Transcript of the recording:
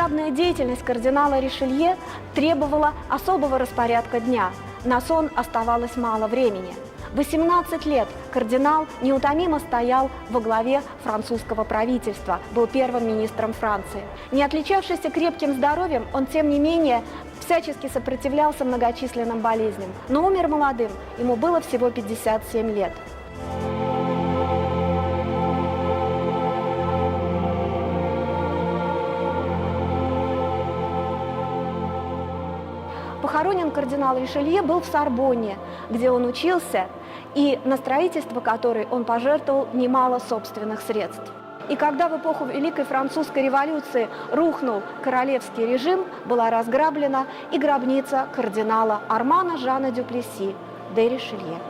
Масштабная деятельность кардинала Ришелье требовала особого распорядка дня. На сон оставалось мало времени. 18 лет кардинал неутомимо стоял во главе французского правительства, был первым министром Франции. Не отличавшийся крепким здоровьем, он, тем не менее, всячески сопротивлялся многочисленным болезням. Но умер молодым, ему было всего 57 лет. Похоронен кардинал Ришелье был в Сорбонне, где он учился, и на строительство которой он пожертвовал немало собственных средств. И когда в эпоху Великой Французской революции рухнул королевский режим, была разграблена и гробница кардинала Армана Жана Дюплесси де Ришелье.